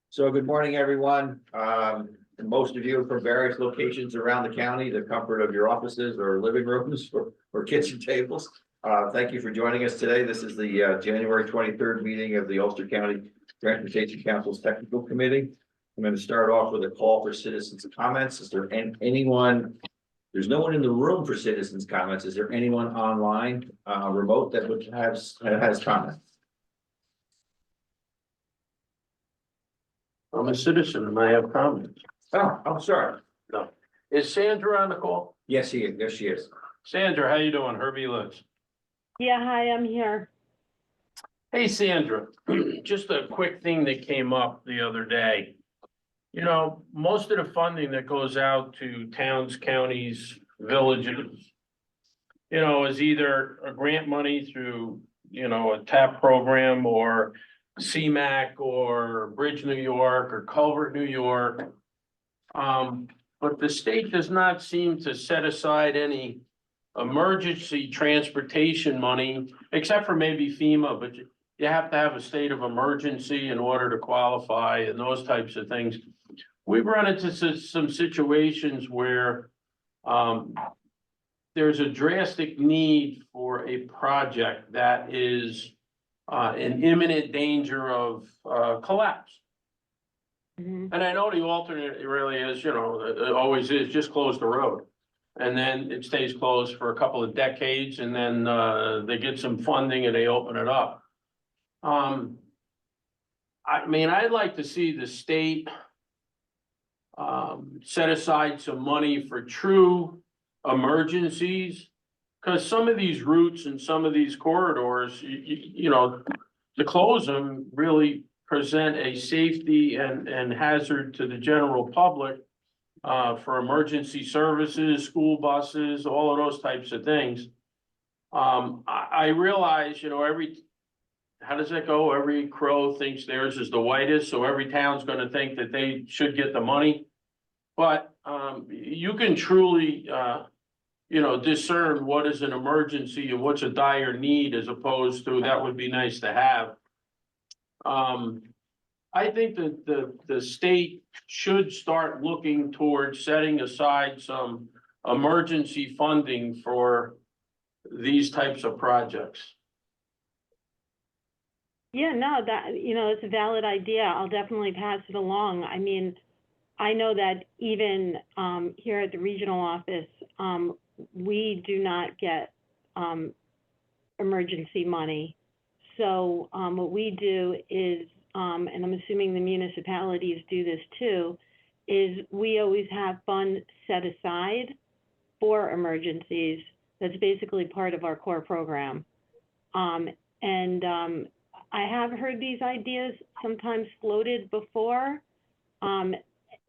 So good morning, everyone. And most of you from various locations around the county, the comfort of your offices or living rooms or kitchen tables. Thank you for joining us today. This is the January 23rd meeting of the Ulster County Transportation Council's Technical Committee. I'm going to start off with a call for citizens' comments. Is there anyone? There's no one in the room for citizens' comments. Is there anyone online, remote that has comments? I'm a citizen and I have comments. Oh, I'm sorry. No. Is Sandra on the call? Yes, she is. Yes, she is. Sandra, how you doing? Herbie Liz. Yeah, hi, I'm here. Hey, Sandra, just a quick thing that came up the other day. You know, most of the funding that goes out to towns, counties, villages, you know, is either a grant money through, you know, a TAP program or CMAC or Bridge New York or Culvert New York. But the state does not seem to set aside any emergency transportation money, except for maybe FEMA, but you have to have a state of emergency in order to qualify and those types of things. We've run into some situations where there's a drastic need for a project that is in imminent danger of collapse. Mhm. And I know the alternate really is, you know, it always is, just close the road. And then it stays closed for a couple of decades and then they get some funding and they open it up. I mean, I'd like to see the state set aside some money for true emergencies. Because some of these routes and some of these corridors, you know, to close them really present a safety and hazard to the general public for emergency services, school buses, all of those types of things. I realize, you know, how does that go? Every crow thinks theirs is the whitest, so every town's gonna think that they should get the money. But you can truly you know, discern what is an emergency and what's a dire need as opposed to that would be nice to have. I think that the state should start looking towards setting aside some emergency funding for these types of projects. Yeah, no, that, you know, it's a valid idea. I'll definitely pass it along. I mean, I know that even here at the regional office, we do not get emergency money. So what we do is, and I'm assuming the municipalities do this too, is we always have funds set aside for emergencies. That's basically part of our core program. I have heard these ideas sometimes floated before.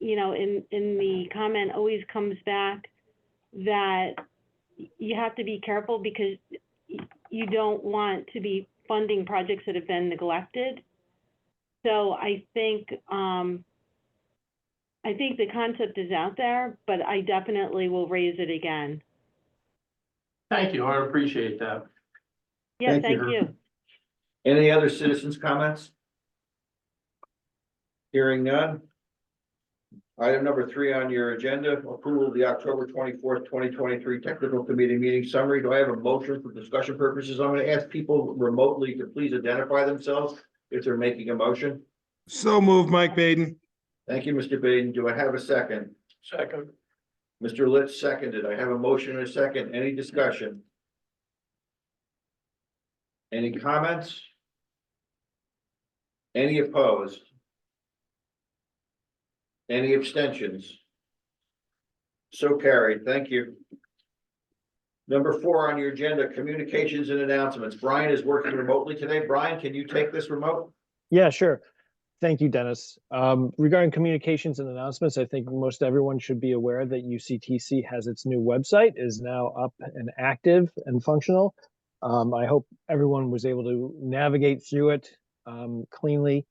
You know, in the comment always comes back that you have to be careful because you don't want to be funding projects that have been neglected. So I think the concept is out there, but I definitely will raise it again. Thank you, I appreciate that. Yeah, Thank you, thank you. Any other citizens' comments? Hearing none. Item number 3 on your agenda, approval of the October 24th, 2023 Technical Committee meeting summary. Do I have a motion for discussion purposes? I'm going to ask people remotely to please identify themselves if they're making a motion. So moved, Mike Baden. Thank you, Mr. Baden. Do I have a second? Second. Mr. Litz seconded. I have a motion and a second. Any discussion? Any comments? Any opposed? Any abstentions? So carried. Thank you. Number 4 on your agenda, communications and announcements. Brian is working remotely today. Brian, can you take this remote? Yeah, sure. Thank you, Dennis. Regarding communications and announcements, I think most everyone should be aware that UCTC has its new website, is now up and active and functional. I hope everyone was able to navigate through it cleanly,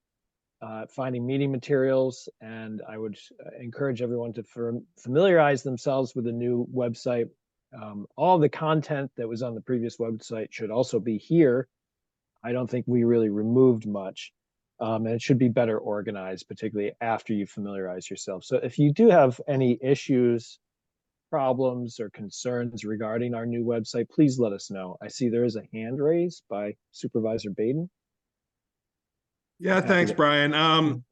finding meeting materials, and I would encourage everyone to familiarize themselves with the new website. All the content that was on the previous website should also be here. I don't think we really removed much. And it should be better organized, particularly after you familiarize yourself. So if you do have any issues, problems, or concerns regarding our new website, please let us know. I see there is a hand raised by Supervisor Baden. Yeah, Happy thanks, to- Brian.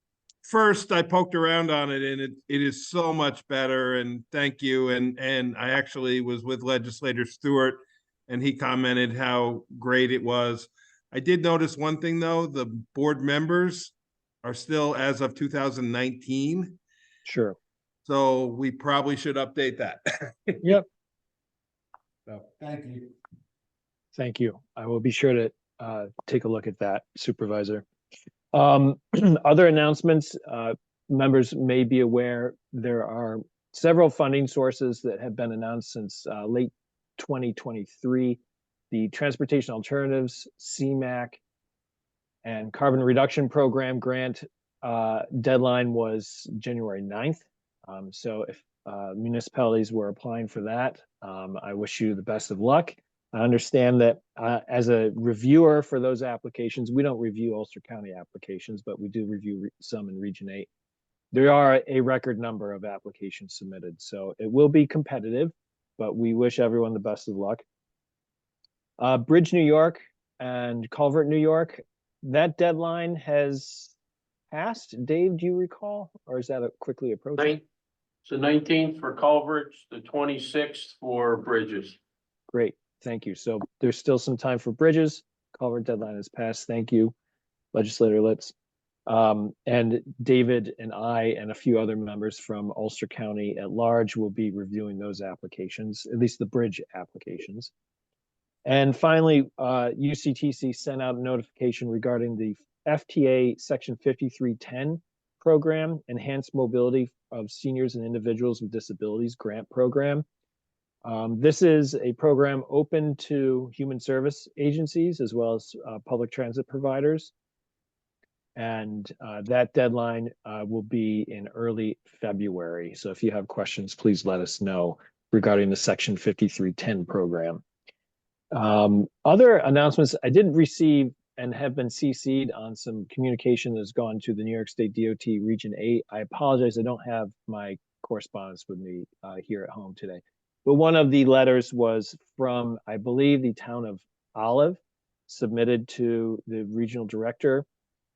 First, I poked around on it and it is so much better, and thank you. And I actually was with Legislator Stewart and he commented how great it was. I did notice one thing though, the board members are still as of 2019. Sure. So we probably should update that. Yep. So, thank you. Thank you. I will be sure to take a look at that, Supervisor. Other announcements, members may be aware, there are several funding sources that have been announced since late 2023. The Transportation Alternatives, CMAQ, and Carbon Reduction Program grant deadline was January 9th. So if municipalities were applying for that, I wish you the best of luck. I understand that as a reviewer for those applications, we don't review Ulster County applications, but we do review some in Region 8. There are a record number of applications submitted, so it will be competitive, but we wish everyone the best of luck. Bridge New York and Culvert New York, that deadline has passed. Dave, do you recall, or is that quickly approaching? So 19th for culverts, the 26th for bridges. Great, thank you. So there's still some time for bridges. Culvert deadline has passed. Thank you, Legislator Litz. And David and I and a few other members from Ulster County at large will be reviewing those applications, at least the bridge applications. And finally, UCTC sent out a notification regarding the FTA Section 5310 program, Enhanced Mobility of Seniors and Individuals with Disabilities Grant Program. This is a program open to human service agencies as well as public transit providers. And that deadline will be in early February. So if you have questions, please let us know regarding the Section 5310 program. Other announcements, I did receive and have been CC'd on some communication that has gone to the New York State DOT Region 8. I apologize, I don't have my correspondence with me here at home today. But one of the letters was from, I believe, the town of Olive, submitted to the regional director,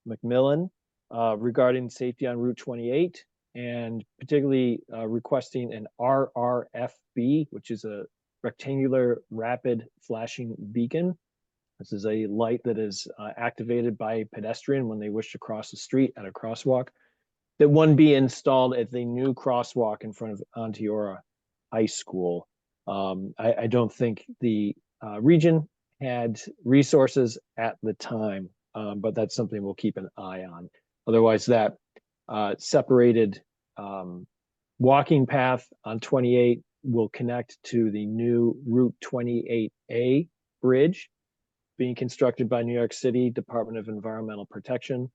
McMillan, regarding safety on Route 28, and particularly requesting an RRFB, which is a rectangular rapid flashing beacon. This is a light that is activated by a pedestrian when they wish to cross the street at a crosswalk. That one be installed at the new crosswalk in front of Onteora High School. I don't think the region had resources at the time, but that's something we'll keep an eye on. Otherwise, that separated walking path on 28 will connect to the new Route 28A bridge being constructed by New York City Department of Environmental Protection.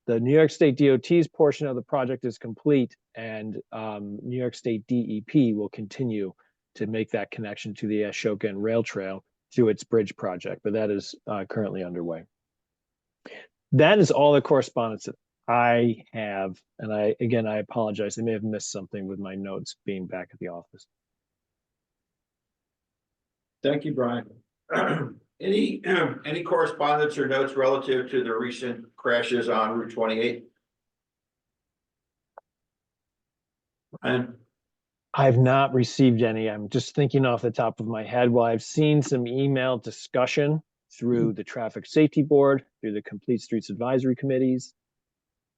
The New York State DOT's portion of the project is complete, and New York State DEP will continue to make that connection to the Ashoka and Rail Trail through its bridge project, but that is currently underway. That is all the correspondence that I have, and I apologize. I may have missed something with my notes being back at the office. Thank you, Brian. Any correspondence or notes relative to the recent crashes on Route 28? And I've not received any. I'm just thinking off the top of my head. While I've seen some email discussion through the Traffic Safety Board, through the Complete Streets Advisory Committees,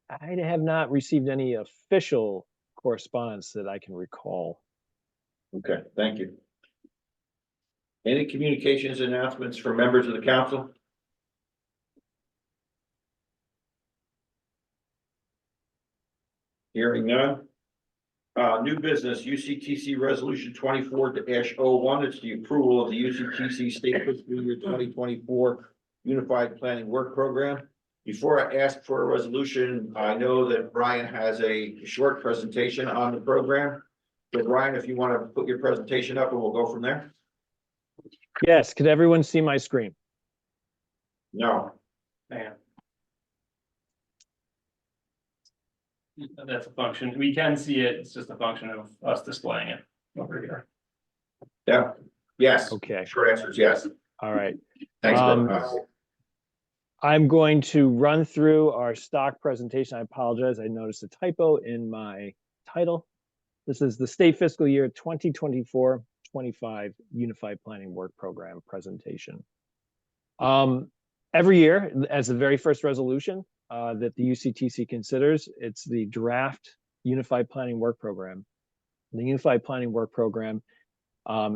I have not received any official correspondence that I can recall. okay, thank you. Any communications announcements for members of the council? Hearing none. New business, UCTC Resolution 24-01. It's the approval of the UCTC State Fiscal Year 2024 Unified Planning Work Program. Before I ask for a resolution, I know that Brian has a short presentation on the program. So Brian, if you want to put your presentation up and we'll go from there. Yes, could everyone see my screen? No. Man. That's a function. We can see it. It's just a function of us displaying it over here. Yeah, yes. Okay, Short answer is yes. all right. Thanks, Um, Bill. I'm going to run through our stock presentation. I apologize. I noticed a typo in my title. This is the state fiscal year 2024-25 Unified Planning Work Program presentation. Every year, as the very first resolution that the UCTC considers, it's the draft Unified Planning Work Program. The Unified Planning Work Program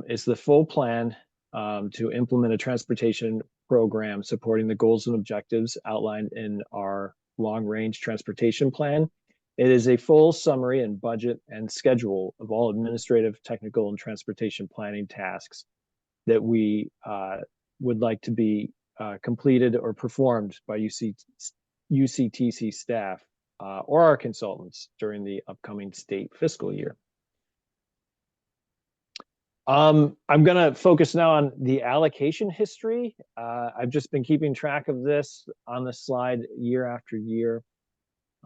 is the full plan to implement a transportation program supporting the goals and objectives outlined in our long-range transportation plan. It is a full summary and budget and schedule of all administrative, technical, and transportation planning tasks that we would like to be completed or performed by UCTC staff or our consultants during the upcoming state fiscal year. I'm going to focus now on the allocation history. I've just been keeping track of this on the slide year after year.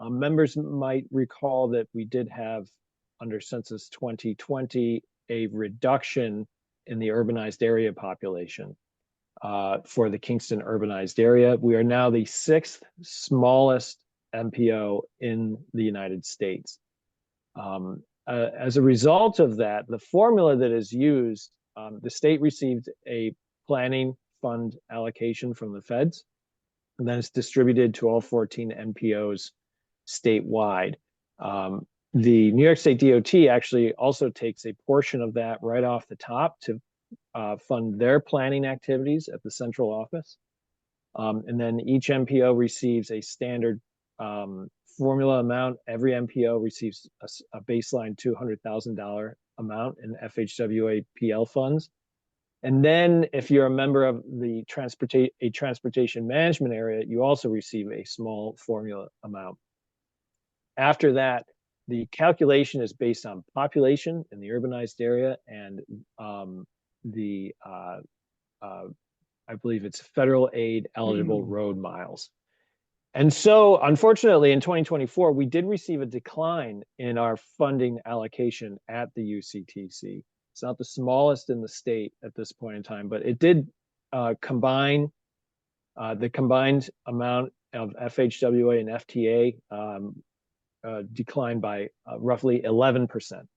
Members might recall that we did have, under Census 2020, a reduction in the urbanized area population for the Kingston urbanized area. We are now the 6th smallest MPO in the United States. As a result of that, the formula that is used, the state received a planning fund allocation from the feds, and then it's distributed to all 14 MPOs statewide. The New York State DOT actually also takes a portion of that right off the top to fund their planning activities at the central office. And then each MPO receives a standard formula amount. Every MPO receives a baseline $200,000 amount in FHWA PL funds. And then if you're a member of the transportation management area, you also receive a small formula amount. After that, the calculation is based on population in the urbanized area and I believe it's federal aid eligible road miles. And so, unfortunately, in 2024, we did receive a decline in our funding allocation at the UCTC. It's not the smallest in the state at this point in time, but it did combine the combined amount of FHWA and FTA declined by roughly 11%,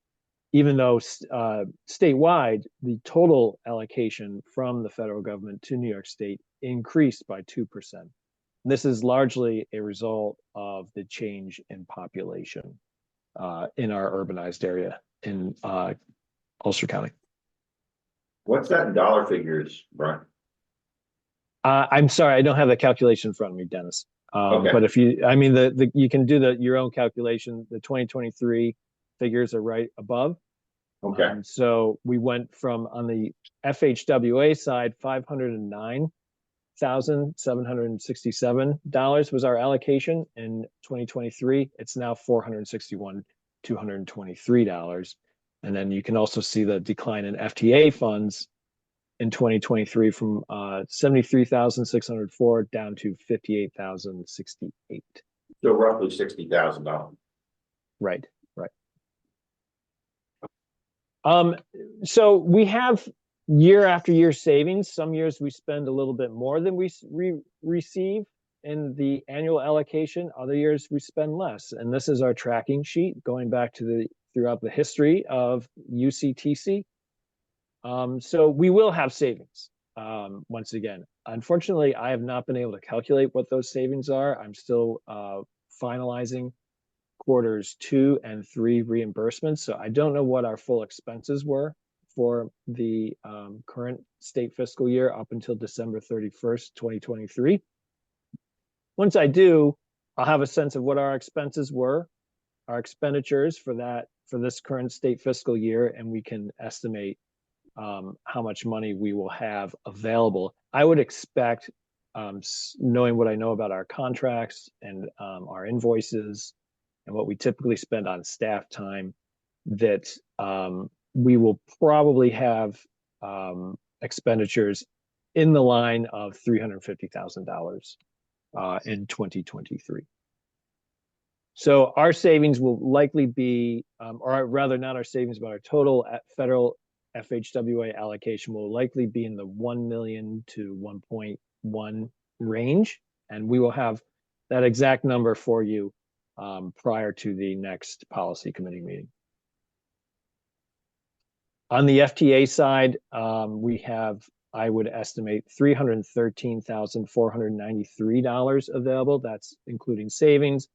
even though statewide, the total allocation from the federal government to New York State increased by 2%. This is largely a result of the change in population in our urbanized area in Ulster County. What's that in dollar figures, Brian? I'm sorry, I don't have the calculation in front of me, Dennis. Okay. But if you, I mean, you can do your own calculation. The 2023 figures are right above. Okay. So we went from, on the FHWA side, $509,767 was our allocation in 2023. It's now $461,223. And then you can also see the decline in FTA funds in 2023 from 73,604 down to 58,068. So roughly $60,000. Right. So we have year after year savings. Some years we spend a little bit more than we receive in the annual allocation. Other years we spend less. And this is our tracking sheet going back to throughout the history of UCTC. So we will have savings. Once again, unfortunately, I have not been able to calculate what those savings are. I'm still finalizing quarters 2 and 3 reimbursements. So I don't know what our full expenses were for the current state fiscal year up until December 31st, 2023. Once I do, I'll have a sense of what our expenses were, our expenditures for this current state fiscal year, and we can estimate how much money we will have available. I would expect, knowing what I know about our contracts and our invoices and what we typically spend on staff time, that we will probably have expenditures in the line of $350,000 in 2023. So our savings will likely be, or rather not our savings, but our total federal FHWA allocation will likely be in the 1 million to 1.1 range. And we will have that exact number for you prior to the next policy committee meeting. On the FTA side, we have, I would estimate, $313,493 available. That's including savings,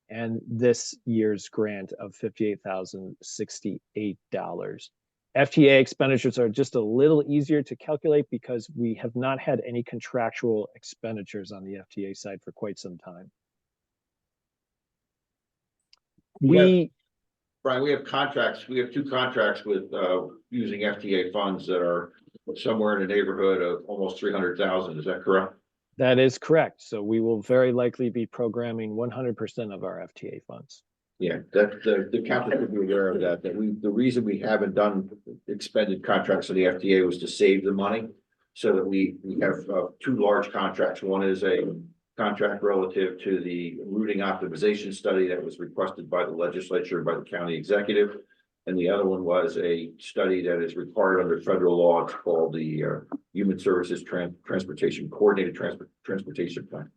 and this year's grant of $58,068. FTA expenditures are just a little easier to calculate because we have not had any contractual expenditures on the FTA side for quite some time. Brian, we have contracts, we have 2 contracts with using FTA funds that are somewhere in the neighborhood of almost 300,000. Is that correct? That is correct. So we will very likely be programming 100% of our FTA funds. Yeah, that the council should be aware of that. The reason we haven't done expended contracts for the FTA was to save the money, so that we have 2 large contracts. One is a contract relative to the routing optimization study that was requested by the legislature, by the county executive. And the other one was a study that is required under federal law. It's called the Human Services Transportation Coordinated Transportation Plan.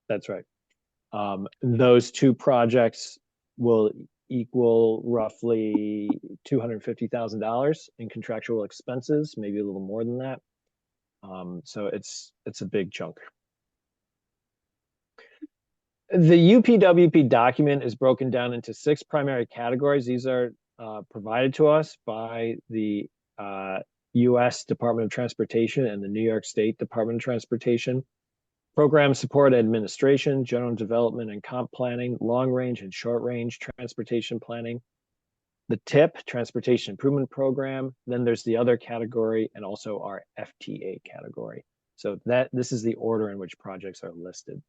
That's right. Those 2 projects will equal roughly $250,000 in contractual expenses, maybe a little more than that. So it's a big chunk. The UPWP document is broken down into 6 primary categories. These are provided to us by the U.S. Department of Transportation and the New York State Department of Transportation. Program support administration, general development and comp planning, long range and short range transportation planning, the TIP, Transportation Improvement Program. Then there's the other category and also our FTA category. So this is the order in which projects are listed.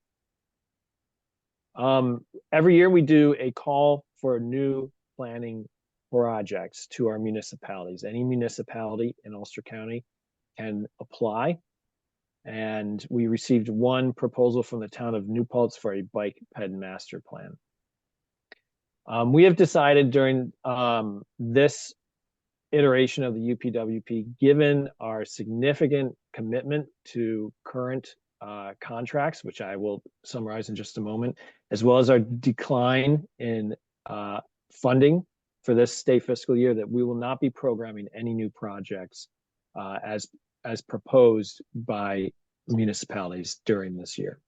Every year we do a call for new planning projects to our municipalities. Any municipality in Ulster County can apply. And we received 1 proposal from the town of New Paltz for a bike ped master plan. We have decided during this iteration of the UPWP, given our significant commitment to current contracts, which I will summarize in just a moment, as well as our decline in funding for this state fiscal year, that we will not be programming any new projects as proposed by municipalities during this year.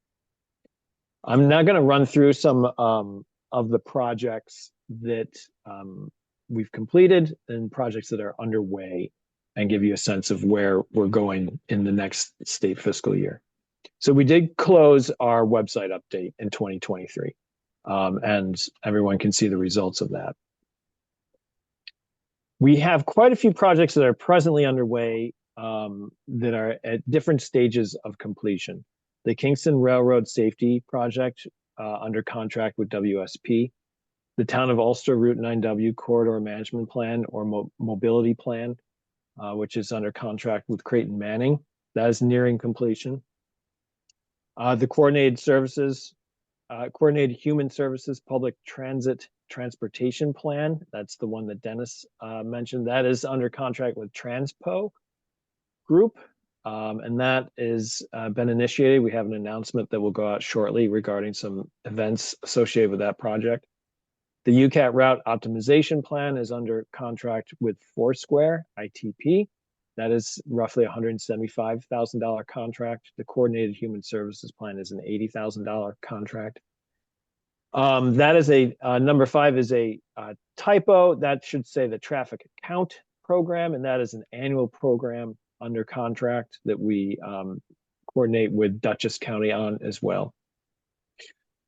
I'm now going to run through some of the projects that we've completed and projects that are underway and give you a sense of where we're going in the next state fiscal year. So we did close our website update in 2023, and everyone can see the results of that. We have quite a few projects that are presently underway that are at different stages of completion. The Kingston Railroad Safety Project under contract with WSP, the Town of Ulster Route 9W Corridor Management Plan or Mobility Plan, which is under contract with Creighton Manning. That is nearing completion. The Coordinated Human Services Public Transit Transportation Plan, that's the one that Dennis mentioned. That is under contract with Transpo Group, and that is been initiated. We have an announcement that will go out shortly regarding some events associated with that project. The UCAT Route Optimization Plan is under contract with Foursquare, ITP. That is roughly $175,000 contract. The Coordinated Human Services Plan is an $80,000 contract. That is number 5 is a typo. That should say the Traffic Count Program, and that is an annual program under contract that we coordinate with Dutchess County on as well.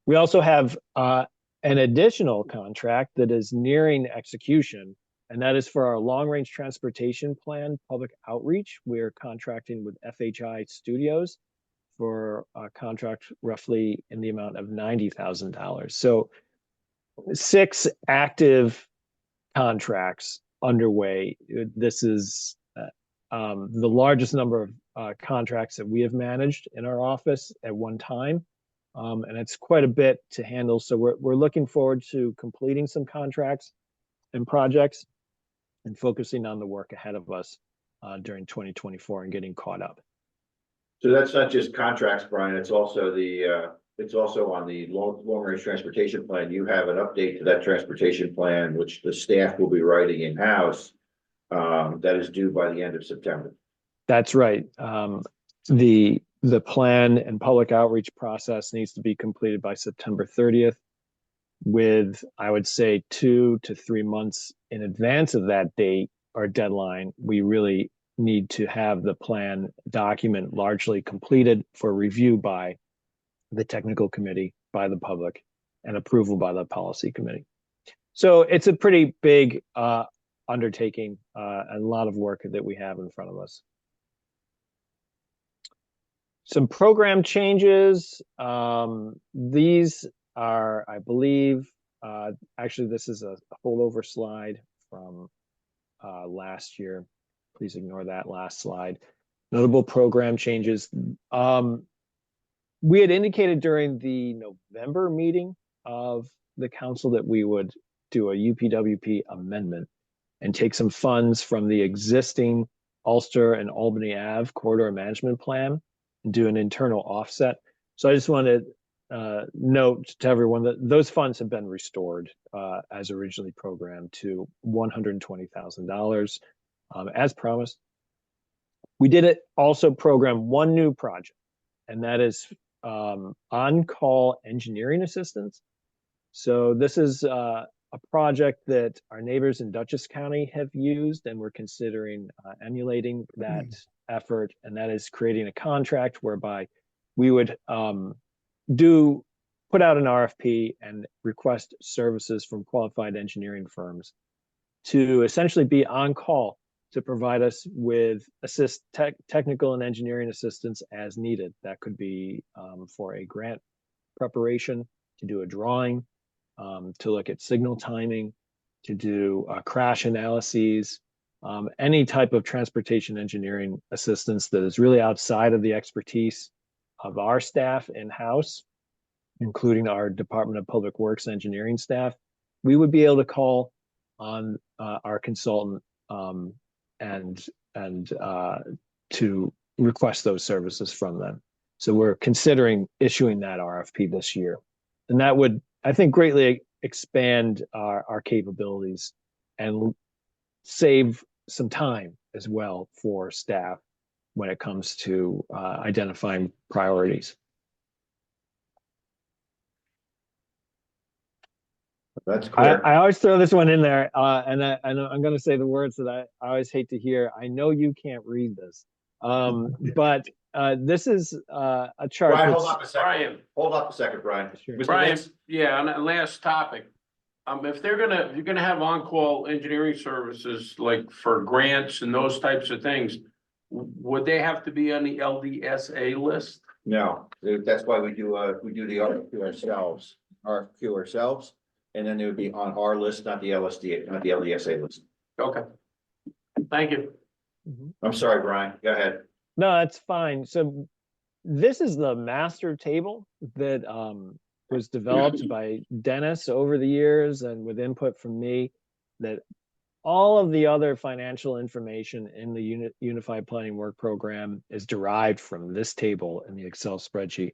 We also have an additional contract that is nearing execution, and that is for our long-range transportation plan public outreach. We're contracting with FHI Studios for a contract roughly in the amount of $90,000. So 6 active contracts underway. This is the largest number contracts that we have managed in our office at one time. And it's quite a bit to handle. So we're looking forward to completing some contracts and projects and focusing on the work ahead of us during 2024 and getting caught up. So that's not just contracts, Brian, it's also it's also on the long-range transportation plan. You have an update to that transportation plan, which the staff will be writing in-house. That is due by the end of September. That's right. The plan and public outreach process needs to be completed by September 30th. With, I would say, 2 to 3 months in advance of that date or deadline, we really need to have the plan document largely completed for review by the technical committee, by the public, and approval by the policy committee. So it's a pretty big undertaking, a lot of work that we have in front of us. Some program changes. These are, I believe, actually, this is a holdover slide from last year. Please ignore that last slide. Notable program changes. We had indicated during the November meeting of the council that we would do a UPWP amendment and take some funds from the existing Ulster and Albany Ave corridor management plan and do an internal offset. So I just wanted to note to everyone that those funds have been restored as originally programmed to $120,000 as promised. We did it also program one new project, and that is on-call engineering assistance. So this is a project that our neighbors in Dutchess County have used, and we're considering emulating that effort, and that is creating a contract whereby we would put out an RFP and request services from qualified engineering firms to essentially be on call to provide us with technical and engineering assistance as needed. That could be for a grant preparation, to do a drawing, to look at signal timing, to do crash analyses, any type of transportation engineering assistance that is really outside of the expertise of our staff in-house, including our Department of Public Works engineering staff. We would be able to call on our consultant and to request those services from them. So we're considering issuing that RFP this year. And that would, I think, greatly expand our capabilities and save some time as well for staff when it comes to identifying priorities. That's clear. I always throw this one in there, and I'm going to say the words that I always hate to hear. I know you can't read this, but this is a chart. Brian, hold up a second. Brian. Hold up a second, Brian. Sure. Mr. Brian, Vince? yeah, on that last topic, if you're gonna have on-call engineering services, like for grants and those types of things, would they have to be on the LDSA list? No, that's why we do the RFQ ourselves, and then they would be on our list, not the LSD, not the LDSA list. Okay. Thank you. I'm sorry, Brian, go ahead. No, that's fine. So this is the master table that was developed by Dennis over the years and with input from me, that all of the other financial information in the Unified Planning Work Program is derived from this table in the Excel spreadsheet.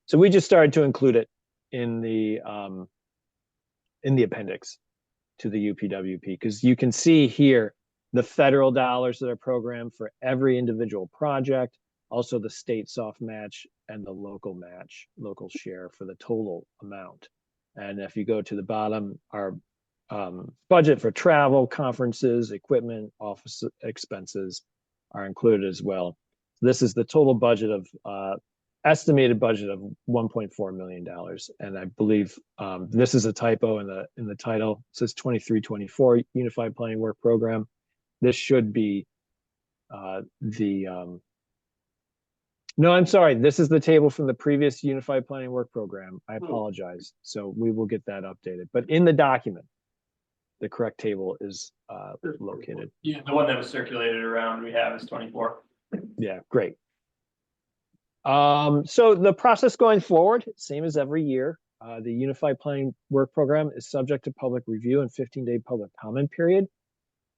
So we just started to include it in the appendix to the UPWP, because you can see here the federal dollars that are programmed for every individual project, also the state soft match and the local match, local share for the total amount. And if you go to the bottom, our budget for travel, conferences, equipment, office expenses are included as well. This is the total budget of estimated budget of $1.4 million. And I believe this is a typo in the title. It says 23-24 Unified Planning Work Program. This should be no, I'm sorry. This is the table from the previous Unified Planning Work Program. I apologize. So we will get that updated. But in the document, the correct table is located. Yeah, the one that was circulated around we have is 24. Yeah, great. So the process going forward, same as every year. The Unified Planning Work Program is subject to public review and 15-day public comment period.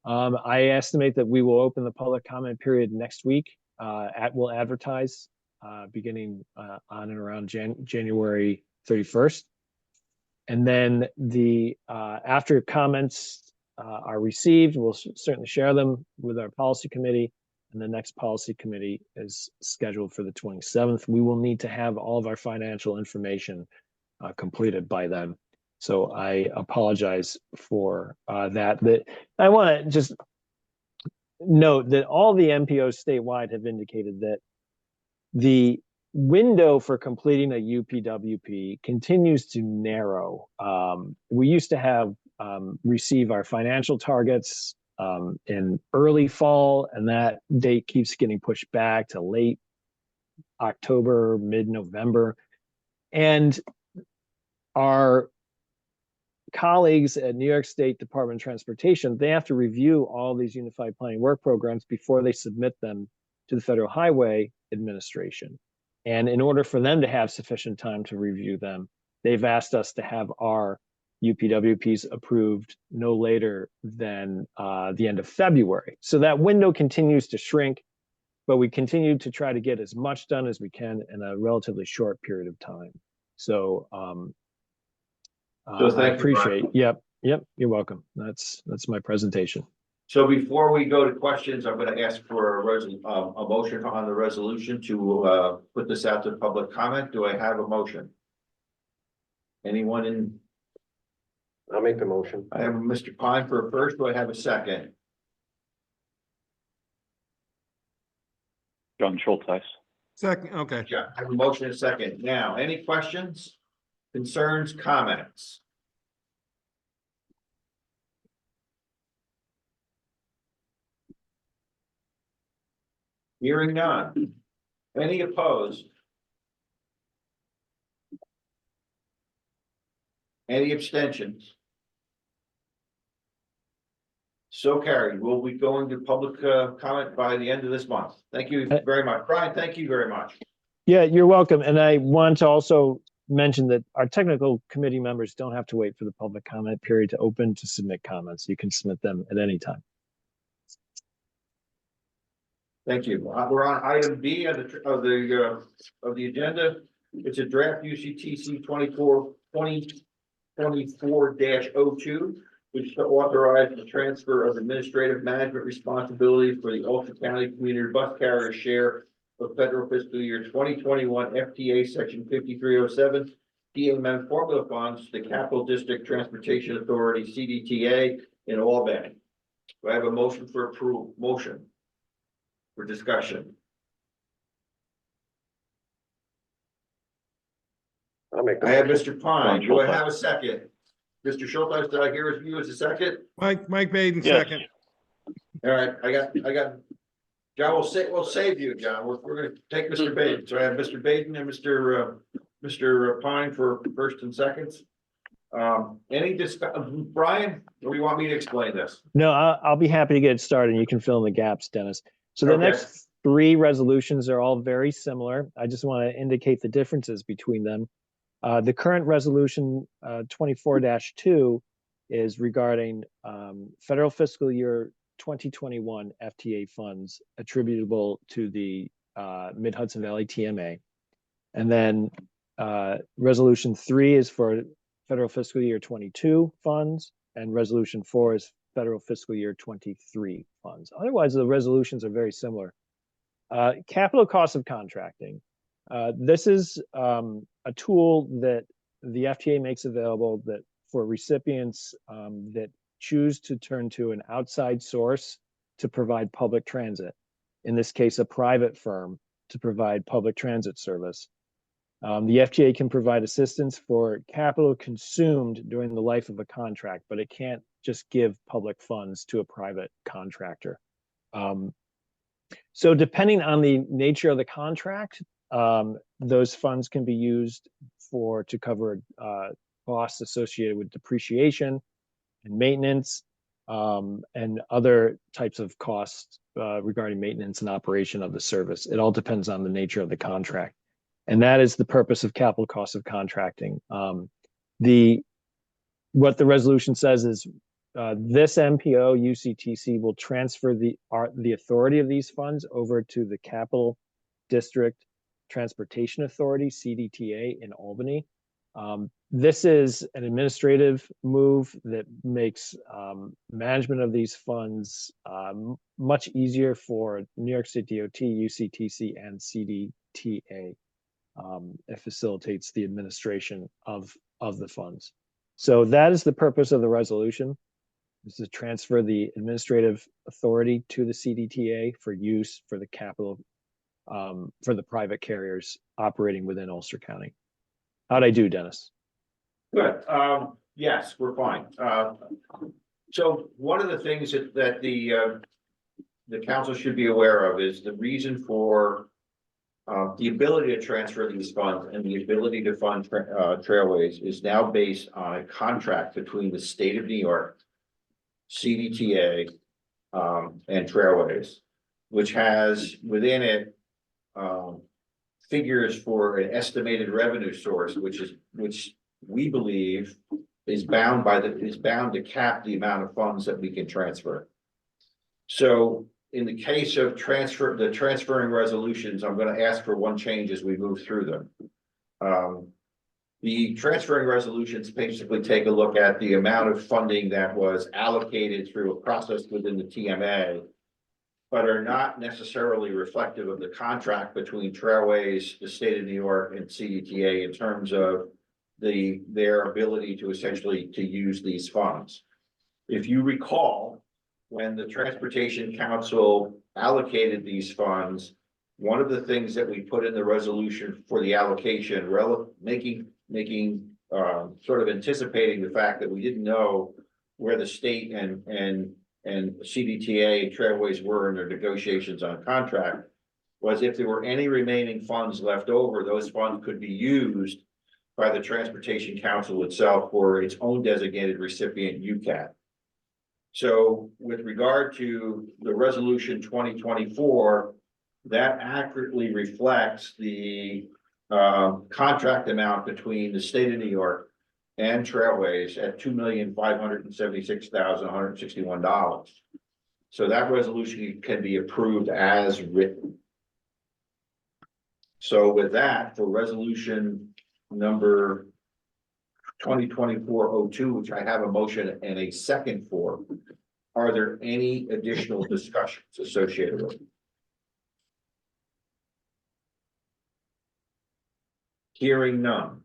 I estimate that we will open the public comment period next week. We'll advertise beginning on and around January 31st. And then after comments are received, we'll certainly share them with our policy committee. And the next policy committee is scheduled for the 27th. We will need to have all of our financial information completed by then. So I apologize for that. But I want to just note that all the MPOs statewide have indicated that the window for completing a UPWP continues to narrow. We used to have receive our financial targets in early fall, and that date keeps getting pushed back to late October, mid-November. And our colleagues at New York State Department of Transportation, they have to review all these Unified Planning Work Programs before they submit them to the Federal Highway Administration. And in order for them to have sufficient time to review them, they've asked us to have our UPWPs approved no later than the end of February. So that window continues to shrink, but we continue to try to get as much done as we can in a relatively short period of time. So I appreciate. Yep, you're welcome. That's my presentation. So before we go to questions, I'm going to ask for a motion on the resolution to put this out to public comment. Do I have a motion? Anyone in? I'll make the motion. I have Mr. Pine for a first. Do I have a second? John Schulteis. Second, okay. Yeah, I have a motion and a second. Now, any questions, concerns, comments? Hearing none. Any opposed? Any abstentions? So carried. We'll be going to public comment by the end of this month. Thank you very much. Brian, thank you very much. Yeah, you're welcome. And I want to also mention that our technical committee members don't have to wait for the public comment period to open to submit comments. You can submit them at any time. Thank you. We're on item B of the agenda. It's a draft UCTC 2024-02, which to authorize the transfer of administrative management responsibilities for the Ulster County Community Bus Carrier share of federal fiscal year 2021 FTA Section 5307 DMM formula funds to the Capital District Transportation Authority CDTA in Albany. Do I have a motion for approval? Motion for discussion. I'll make the I have motion. Mr. Pine. Do I have a second? Mr. Schulteis, did I hear his view as a second? Mike Baden, Yes. second. All right, I got, John, we'll save you, John. We're gonna take Mr. Baden. So I have Mr. Baden and Mr. Pine for first and seconds. Any Brian, or do you want me to explain this? No, I'll be happy to get it started. And you can fill in the gaps, Dennis. So the Okay. next three resolutions are all very similar. I just want to indicate the differences between them. The current resolution 24-2 is regarding federal fiscal year 2021 FTA funds attributable to the Mid-Hudson Valley TMA. And then resolution 3 is for federal fiscal year 22 funds, and resolution 4 is federal fiscal year 23 funds. Otherwise, the resolutions are very similar. Capital cost of contracting. This is a tool that the FTA makes available that for recipients that choose to turn to an outside source to provide public transit. In this case, a private firm to provide public transit service. The FTA can provide assistance for capital consumed during the life of a contract, but it can't just give public funds to a private contractor. So depending on the nature of the contract, those funds can be used to cover costs associated with depreciation and maintenance, and other types of costs regarding maintenance and operation of the service. It all depends on the nature of the contract. And that is the purpose of capital cost of contracting. What the resolution says is this MPO UCTC will transfer the authority of these funds over to the Capital District Transportation Authority, CDTA, in Albany. This is an administrative move that makes management of these funds much easier for New York State DOT, UCTC, and CDTA. It facilitates the administration of the funds. So that is the purpose of the resolution, is to transfer the administrative authority to the CDTA for use for the capital, for the private carriers operating within Ulster County. How'd I do, Dennis? Good. Yes, we're fine. So one of the things that the council should be aware of is the reason for the ability to transfer these funds and the ability to fund trailways is now based on a contract between the state of New York, CDTA, and Trailways, which has within it figures for an estimated revenue source, which we believe is bound to cap the amount of funds that we can transfer. So in the case of the transferring resolutions, I'm going to ask for one change as we move through them. The transferring resolutions basically take a look at the amount of funding that was allocated through a process within the TMA, but are not necessarily reflective of the contract between Trailways, the state of New York, and CDTA in terms of their ability to essentially to use these funds. If you recall, when the Transportation Council allocated these funds, one of the things that we put in the resolution for the allocation, making sort of anticipating the fact that we didn't know where the state and CDTA and Trailways were in their negotiations on contract, was if there were any remaining funds left over, those funds could be used by the Transportation Council itself for its own designated recipient, UCAT. So with regard to the resolution 2024, that accurately reflects the contract amount between the state of New York and Trailways at $2,576,161. So that resolution can be approved as written. So with that, for resolution number 2024-02, which I have a motion and a second for, are there any additional discussions associated with it? Hearing none.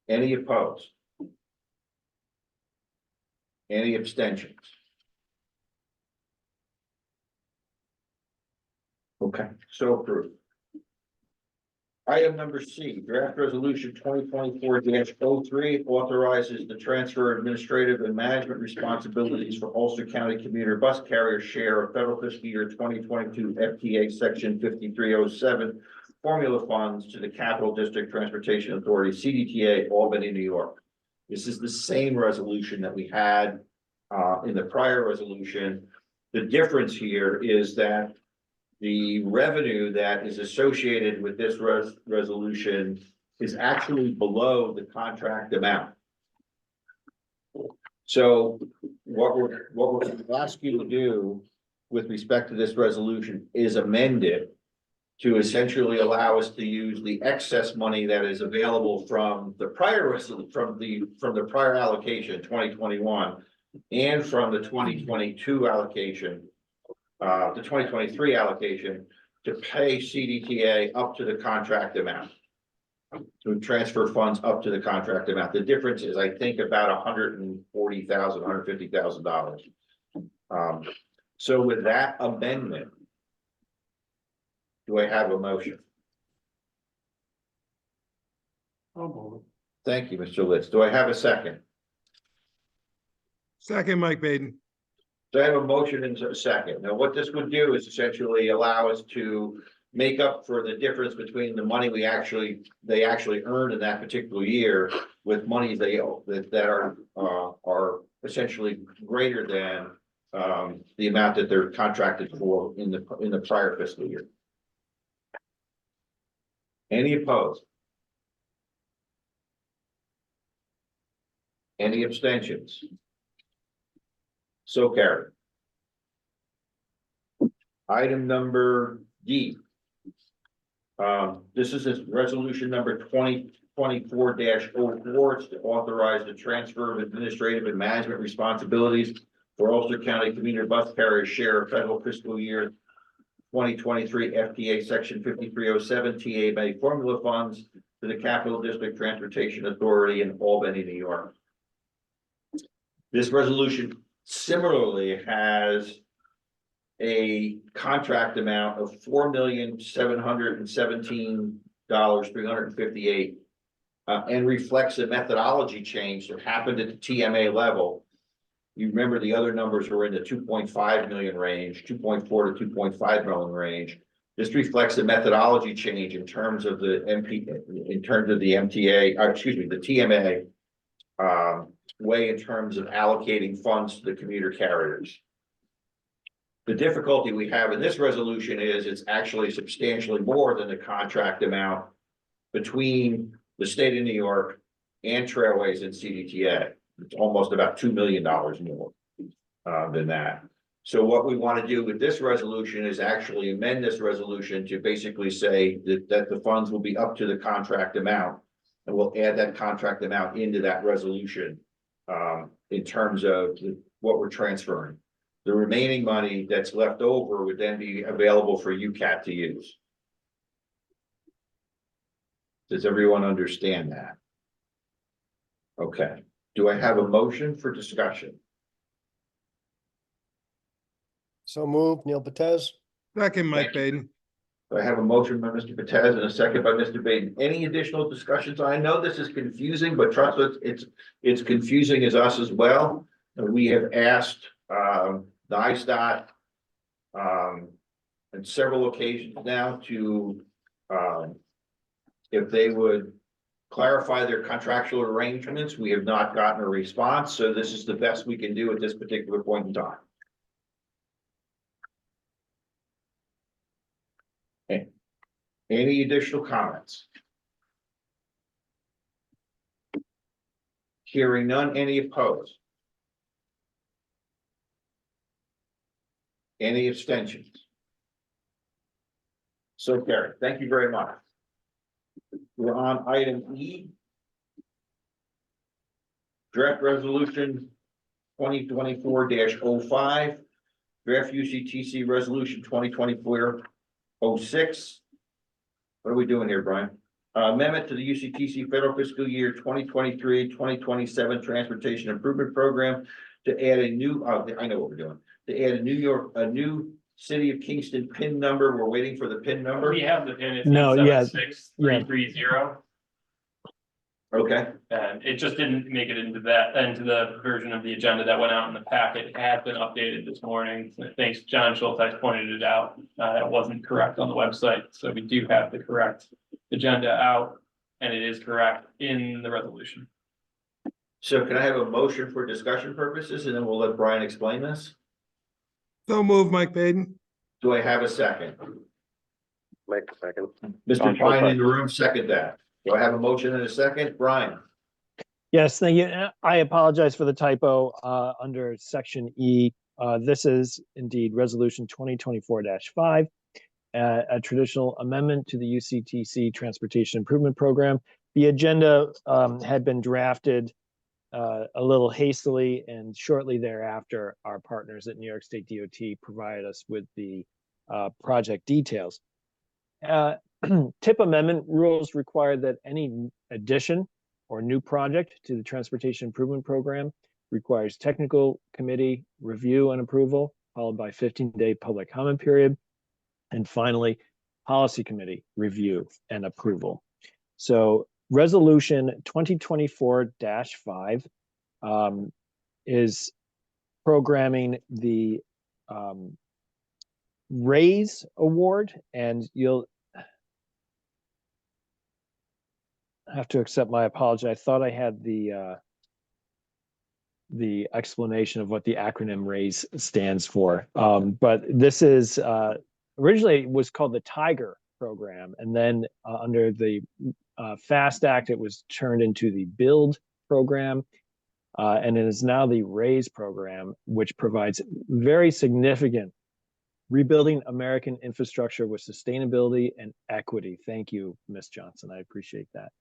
Any opposed? Any abstentions? Okay, so approved. Item number C, draft resolution 2024-03 authorizes the transfer of administrative and management responsibilities for Ulster County commuter bus carrier share of federal fiscal year 2022 FTA section 5307 formula funds to the Capital District Transportation Authority, CDTA, Albany, New York. This is the same resolution that we had in the prior resolution. The difference here is that the revenue that is associated with this resolution is actually below the contract amount. So what we're going to ask you to do with respect to this resolution is amend it to essentially allow us to use the excess money that is available from the prior from the prior allocation 2021 and from the 2022 allocation, the 2023 allocation, to pay CDTA up to the contract amount, to transfer funds up to the contract amount. The difference is, I think, about $140,000, $150,000. So with that amendment, do I have a motion? Thank you, Mr. Litz. Do I have a second? Second, Mike Baden. So I have a motion and a second. Now, what this would do is essentially allow us to make up for the difference between the money they actually earned in that particular year with money they owe that are essentially greater than the amount that they're contracted for in the prior fiscal year. Any opposed? Any abstentions? So carried. Item number D. This is resolution number 2024-04. It's to authorize the transfer of administrative and management responsibilities for Ulster County Commuter Bus Carrier share of federal fiscal year 2023 FTA Section 5307 TA Bay formula funds to the Capital District Transportation Authority in Albany, New York. This resolution similarly has a contract amount of $4,717,358 and reflects a methodology change that happened at the TMA level. You remember the other numbers were in the 2.5 million range, 2.4 to 2.5 million range. This reflects a methodology change in terms of the MTA, excuse me, the TMA way in terms of allocating funds to the commuter carriers. The difficulty we have in this resolution is it's actually substantially more than the contract amount between the state of New York and Trailways and CDTA. It's almost about $2 million more than that. So what we want to do with this resolution is actually amend this resolution to basically say that the funds will be up to the contract amount, and we'll add that contract amount into that resolution in terms of what we're transferring. The remaining money that's left over would then be available for UCAT to use. Does everyone understand that? Okay. Do I have a motion for discussion? So moved, Neil Patez. Second, Mike Baden. Do I have a motion by Mr. Patez and a second by Mr. Baden? Any additional discussions? I know this is confusing, but trust us, it's confusing as us as well. And we have asked the ISDOT on several occasions now to if they would clarify their contractual arrangements. We have not gotten a response, so this is the best we can do at this particular point in time. Okay. Any additional comments? Hearing none, any opposed? Any abstentions? So carried. Thank you very much. We're on item E. Draft resolution 2024-05. Draft UCTC resolution 2024-06. What are we doing here, Brian? Amendment to the UCTC federal fiscal year 2023-2027 transportation improvement program to add a new, I know what we're doing, to add a new City of Kingston PIN number. We're waiting for the PIN number. We have the pin, it's No, yeah, 76330. Okay, And it just didn't make it into the version of the agenda that went out in the packet. It had been updated this morning. Thanks, John Schultz pointed it out. It wasn't correct on the website. So we do have the correct agenda out, and it is correct in the resolution. so can I have a motion for discussion purposes, and then we'll let Brian explain this? So move, Mike Baden. Do I have a second? Make a second. Mr. Pine in the room, second that. Do I have a motion and a second? Brian? Yes, thank you. I apologize for the typo under section E. This is indeed resolution 2024-5, a traditional amendment to the UCTC Transportation Improvement Program. The agenda had been drafted a little hastily, and shortly thereafter, our partners at New York State DOT provided us with the project details. TIP amendment rules require that any addition or new project to the Transportation Improvement Program requires technical committee review and approval, followed by 15-day public comment period, and finally, policy committee review and approval. So resolution 2024-5 is programming the RAISE award, and you'll have to accept my apology. I thought I had the the explanation of what the acronym RAISE stands for. But this is originally it was called the Tiger program, and then under the FAST Act, it was turned into the BUILD program, and it is now the RAISE program, which provides very significant rebuilding American infrastructure with sustainability and equity. Thank you, Ms. Johnson. I appreciate that.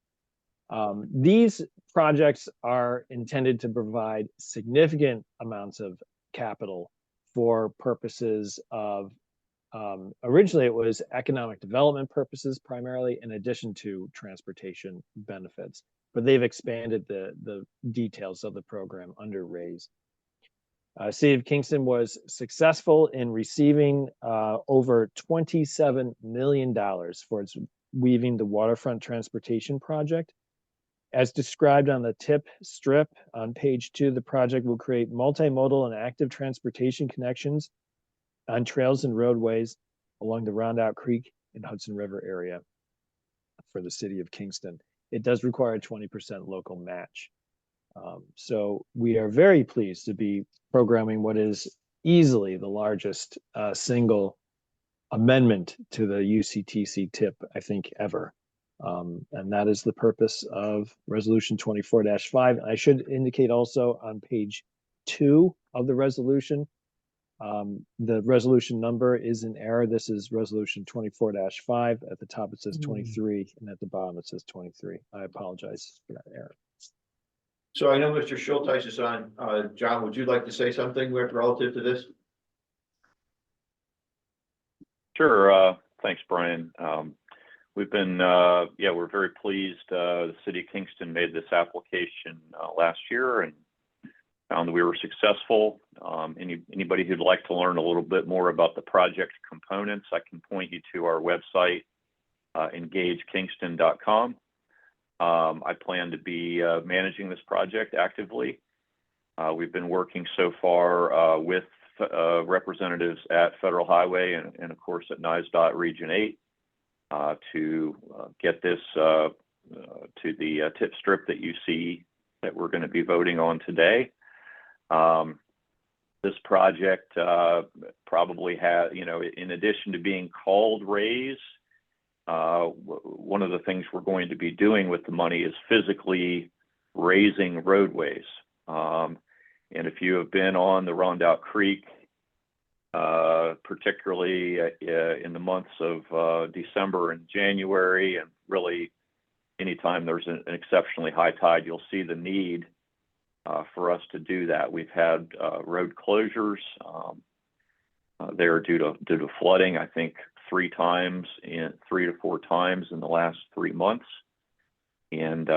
These projects are intended to provide significant amounts of capital for purposes of, originally it was economic development purposes primarily, in addition to transportation benefits, but they've expanded the details of the program under RAISE. City of Kingston was successful in receiving over $27 million for its Weaving the Waterfront Transportation Project. As described on the tip strip on page 2, the project will create multimodal and active transportation connections on trails and roadways along the Rondout Creek and Hudson River area for the City of Kingston. It does require a 20% local match. So we are very pleased to be programming what is easily the largest single amendment to the UCTC tip, I think, ever. And that is the purpose of Resolution 24-5. I should indicate also on page 2 of the resolution, the resolution number is in error. This is Resolution 24-5. At the top it says 23, and at the bottom it says 23. I apologize for that error. So I know Mr. Schulteis is on. John, would you like to say something relative to this? Sure. Thanks, Brian. We've been, we're very pleased. The City of Kingston made this application last year and found that we were successful. Anybody who'd like to learn a little bit more about the project components, I can point you to our website, engagekingston.com. I plan to be managing this project actively. We've been working so far with representatives at Federal Highway and of course at NISDOT Region 8 to get this to the tip strip that you see that we're going to be voting on today. This project probably has, in addition to being called RAISE, one of the things we're going to be doing with the money is physically raising roadways. And if you have been on the Rondout Creek, particularly in the months of December and January, and really anytime there's an exceptionally high tide, you'll see the need for us to do that. We've had road closures there due to flooding, I think 3 to 4 times in the last 3 months. And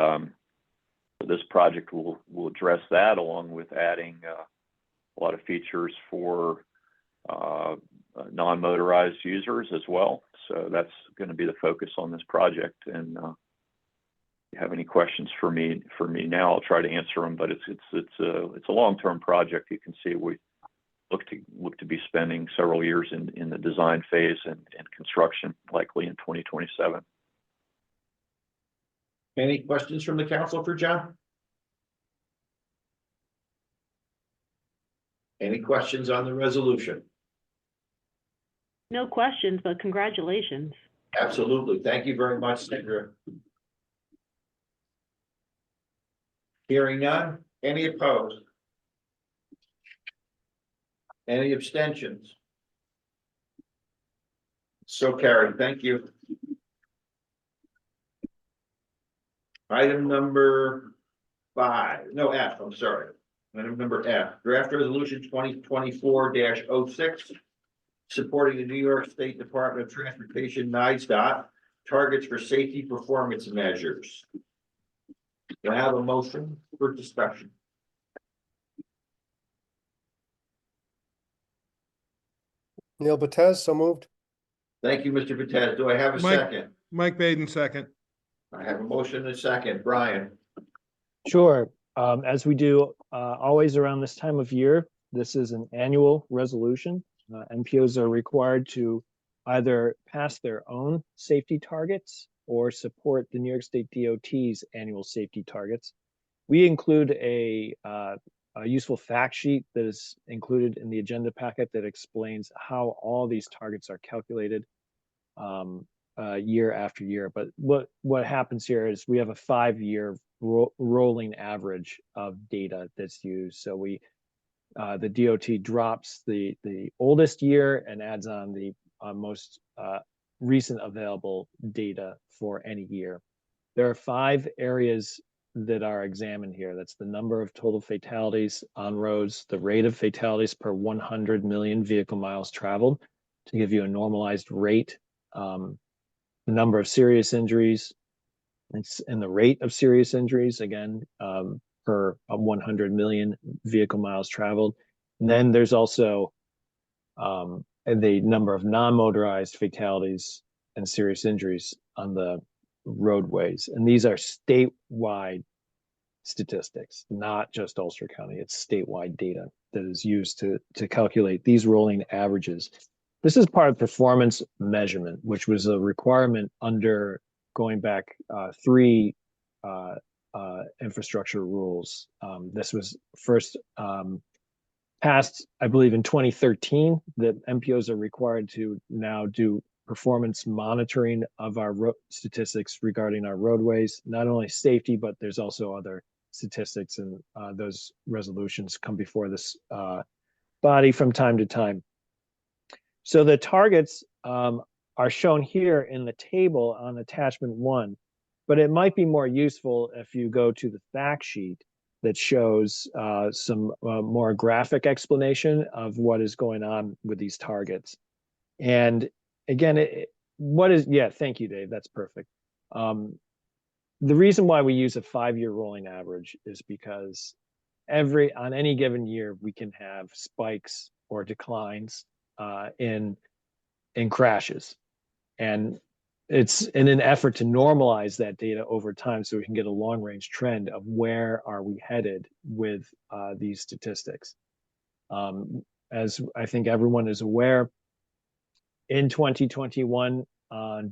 this project will address that, along with adding a lot of features for non-motorized users as well. So that's going to be the focus on this project. And if you have any questions for me now, I'll try to answer them. But it's a long-term project. You can see we look to be spending several years in the design phase and construction, likely in 2027. Any questions from the council for John? Any questions on the resolution? No questions, but congratulations. Absolutely. Thank you very much, Sandra. Hearing none. Any opposed? Any abstentions? So carried. Thank you. Item number 5, no, F, I'm sorry. Item number F, draft resolution 2024-06, supporting the New York State Department of Transportation NISDOT targets for safety performance measures. Do I have a motion for discussion? Neil Batez, so moved. Thank you, Mr. Vitez. Do I have a second? Mike Baden, second. I have a motion and a second. Brian? Sure. As we do always around this time of year, this is an annual resolution. NPOs are required to either pass their own safety targets or support the New York State DOT's annual safety targets. We include a a useful fact sheet that is included in the agenda packet that explains how all these targets are calculated year after year. But what happens here is we have a 5-year rolling average of data that's used. So the DOT drops the oldest year and adds on the most recent available data for any year. There are 5 areas that are examined here. That's the number of total fatalities on roads, the rate of fatalities per 100 million vehicle miles traveled, to give you a normalized rate, the number of serious injuries, and the rate of serious injuries, again, per 100 million vehicle miles traveled. And then there's also the number of non-motorized fatalities and serious injuries on the roadways. And these are statewide statistics, not just Ulster County. It's statewide data that is used to calculate these rolling averages. This is part of performance measurement, which was a requirement under going back 3 infrastructure rules. This was first passed, I believe, in 2013, that MPOs are required to now do performance monitoring of our statistics regarding our roadways, not only safety, but there's also other statistics, and those resolutions come before this body from time to time. So the targets are shown here in the table on attachment 1, but it might be more useful if you go to the fact sheet that shows some more graphic explanation of what is going on with these targets. And again, thank you, Dave, that's perfect. The reason why we use a 5-year rolling average is because on any given year, we can have spikes or declines in crashes. And it's in an effort to normalize that data over time so we can get a long range trend of where are we headed with these statistics. As I think everyone is aware, in 2021,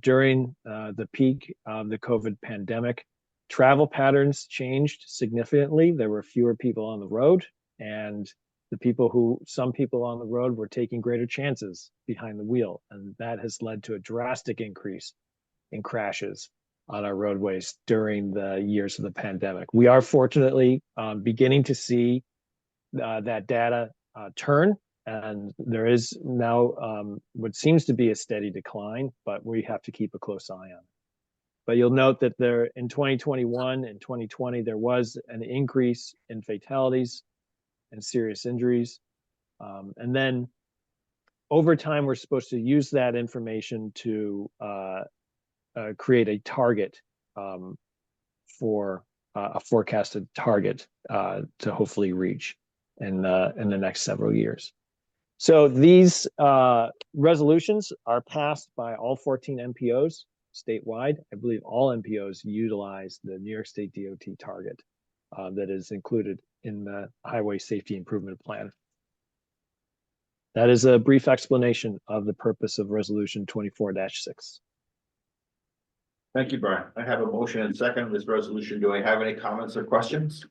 during the peak of the COVID pandemic, travel patterns changed significantly. There were fewer people on the road, and some people on the road were taking greater chances behind the wheel. And that has led to a drastic increase in crashes on our roadways during the years of the pandemic. We are fortunately beginning to see that data turn. And there is now what seems to be a steady decline, but we have to keep a close eye on it. But you'll note that in 2021 and 2020, there was an increase in fatalities and serious injuries. And then over time, we're supposed to use that information to create a target for a forecasted target to hopefully reach in the next several years. So these resolutions are passed by all 14 MPOs statewide. I believe all MPOs utilize the New York State DOT target that is included in the Highway Safety Improvement Plan. That is a brief explanation of the purpose of Resolution 24-6. Thank you, Brian. I have a motion and second on this resolution. Do I have any comments or questions?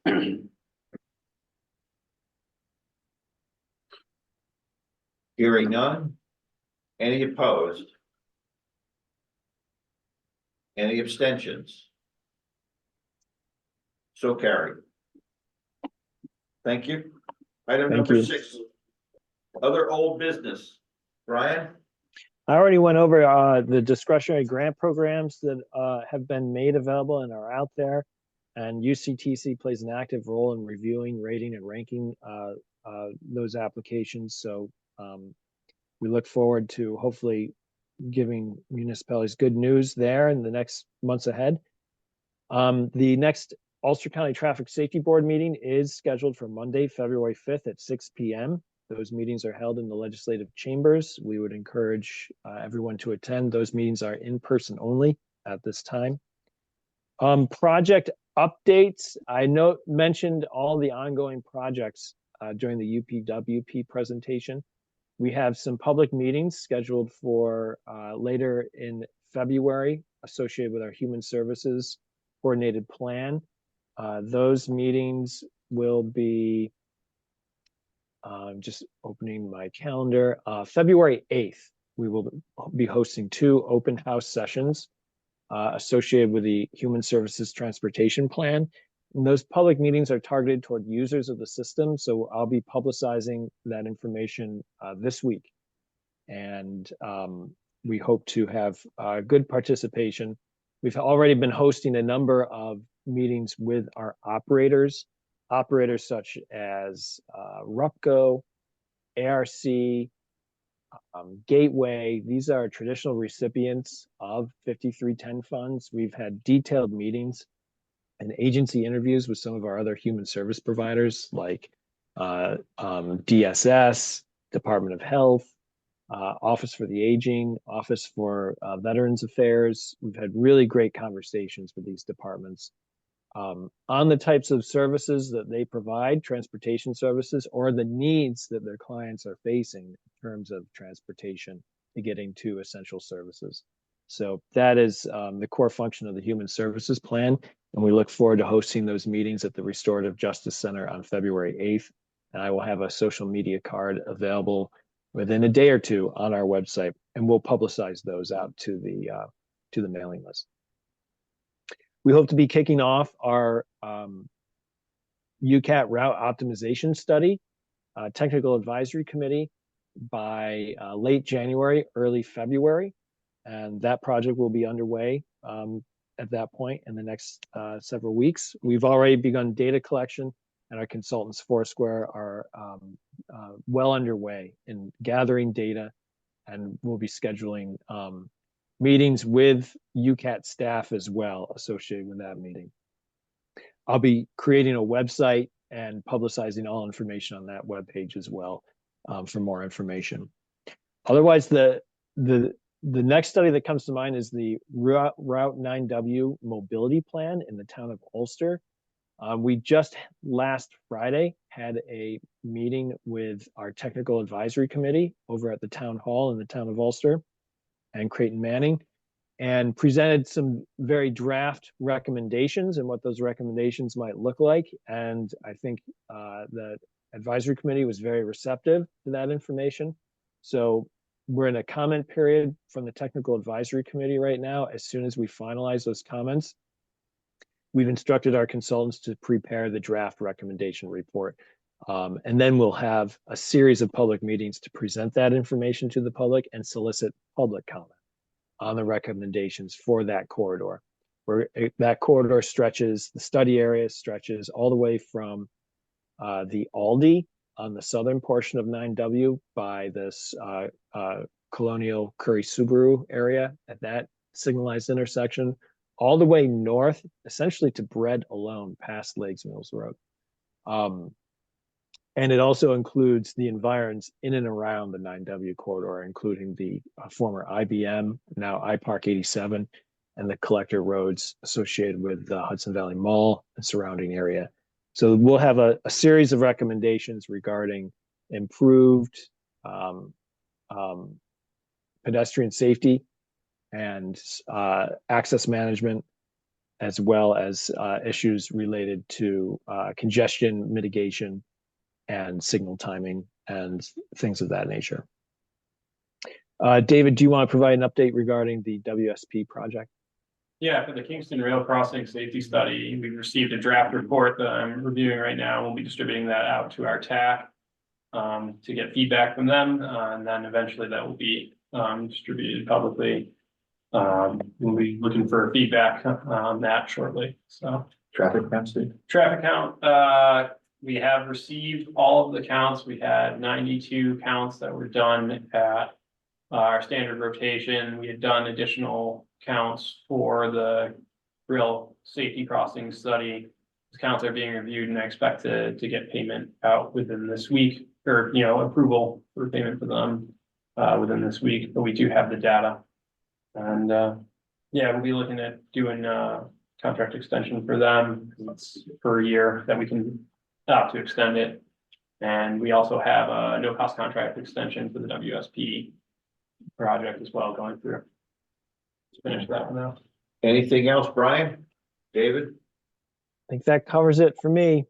Hearing none. Any opposed? Any abstentions? So carried. Thank you. Item Thank number you. 6. Other old business. Brian? I already went over the discretionary grant programs that have been made available and are out there. And UCTC plays an active role in reviewing, rating, and ranking those applications. So we look forward to hopefully giving municipalities good news there in the next months ahead. The next Ulster County Traffic Safety Board meeting is scheduled for Monday, February 5th at 6 p.m. Those meetings are held in the legislative chambers. We would encourage everyone to attend. Those meetings are in person only at this time. Project updates. I mentioned all the ongoing projects during the UPWP presentation. We have some public meetings scheduled for later in February associated with our Human Services Coordinated Plan. Those meetings will be Just opening my calendar. February 8th, we will be hosting 2 open house sessions associated with the Human Services Transportation Plan. And those public meetings are targeted toward users of the system. So I'll be publicizing that information this week. And we hope to have good participation. We've already been hosting a number of meetings with our operators such as RUPCO, ARC, Gateway. These are traditional recipients of 5310 funds. We've had detailed meetings and agency interviews with some of our other human service providers like DSS, Department of Health, Office for the Aging, Office for Veterans Affairs. We've had really great conversations with these departments on the types of services that they provide, transportation services, or the needs that their clients are facing in terms of transportation to getting to essential services. So that is the core function of the Human Services Plan. And we look forward to hosting those meetings at the Restorative Justice Center on February 8th. And I will have a social media card available within a day or two on our website, and we'll publicize those out to the mailing list. We hope to be kicking off our UCAT route optimization study, technical advisory committee by late January, early February. And that project will be underway at that point in the next several weeks. We've already begun data collection, and our consultants Foursquare are well underway in gathering data, and we'll be scheduling meetings with UCAT staff as well associated with that meeting. I'll be creating a website and publicizing all information on that webpage as well for more information. Otherwise, the next study that comes to mind is the Route 9W mobility plan in the town of Ulster. We just last Friday had a meeting with our technical advisory committee over at the town hall in the town of Ulster and Creighton Manning, and presented some very draft recommendations and what those recommendations might look like. And I think the advisory committee was very receptive to that information. So we're in a comment period from the technical advisory committee right now. As soon as we finalize those comments, we've instructed our consultants to prepare the draft recommendation report. And then we'll have a series of public meetings to present that information to the public and solicit public comment on the recommendations for that corridor. Where that corridor stretches, the study area stretches all the way from the Aldi on the southern portion of 9W by this Colonial Curry Subaru area at that signalized intersection, all the way north, essentially to Bread Alone, past Lakes Mills Road. And it also includes the environs in and around the 9W corridor, including the former IBM, now iPark 87, and the collector roads associated with the Hudson Valley Mall and surrounding area. So we'll have a series of recommendations regarding improved pedestrian safety and access management, as well as issues related to congestion mitigation and signal timing and things of that nature. David, do you want to provide an update regarding the WSP project? Yeah, for the Kingston Rail Crossing Safety Study, we received a draft report that I'm reviewing right now. We'll be distributing that out to our TAC to get feedback from them, and then eventually that will be distributed publicly. We'll be looking for feedback on that shortly. So Traffic count, Steve? traffic count, we have received all of the counts. We had 92 counts that were done at our standard rotation. We had done additional counts for the rail safety crossing study. These counts are being reviewed, and I expect to get payment out within this week, or approval for payment for them within this week. But we do have the data, and yeah, we'll be looking at doing contract extension for them. It's per year that we can opt to extend it, and we also have a no cost contract extension for the WSP project as well going through. Let's finish that one out. Anything else, Brian? David? I think that covers it for me.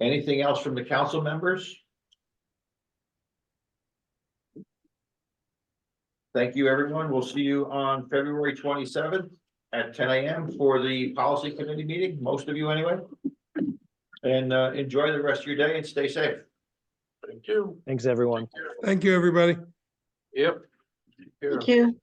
Anything else from the council members? Thank you, everyone. We'll see you on February 27th at 10 a.m. for the policy committee meeting, most of you anyway. And enjoy the rest of your day and stay safe. Thank you. Thanks, everyone. Thank you, everybody. Yep. Thank you.